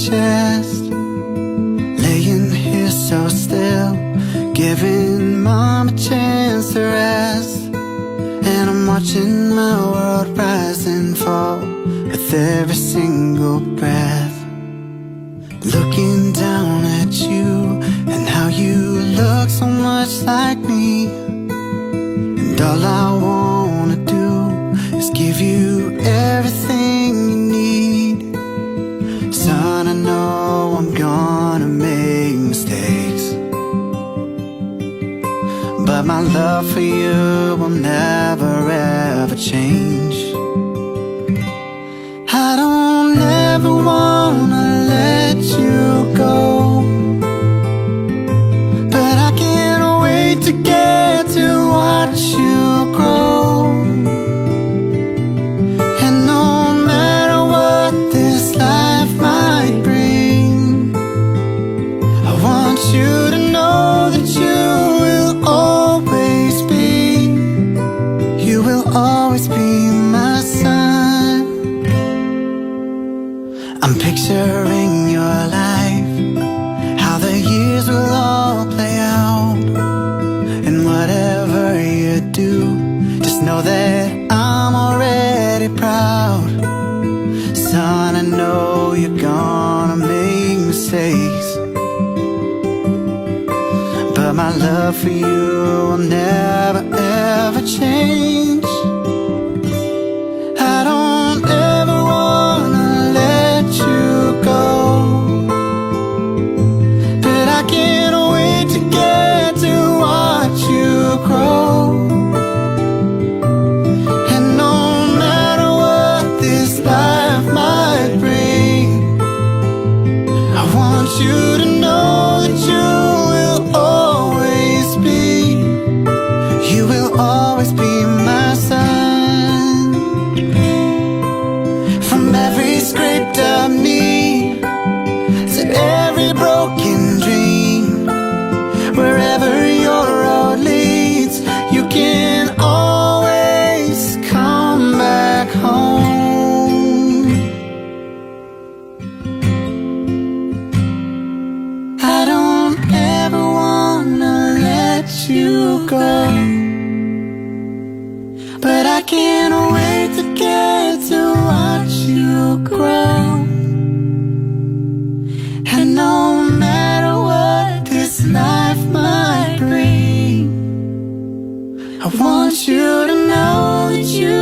chest, laying here so still, giving mom a chance to rest. And I'm watching my world rise and fall with every single breath, looking down at you and how you look so much like me. And all I wanna do is give you everything you need. Son, I know I'm gonna make mistakes, but my love for you will never ever change. I don't ever wanna let you go, but I can't wait to get to watch you grow. And no matter what this life might bring, I want you to know that you will always be, you will always be my son. I'm picturing your life, how the years will all play out. And whatever you do, just know that I'm already proud. Son, I know you're gonna make mistakes, but my love for you will never ever change. I don't ever wanna let you go, but I can't wait to get to watch you grow. And no matter what this life might bring, I want you to know that you will always be, you will always be my son. From every scraped up knee to every broken dream, wherever your road leads, you can always come back home. I don't ever wanna let you go, but I can't wait to get to watch you grow. And no matter what this life might bring, I want you to know that you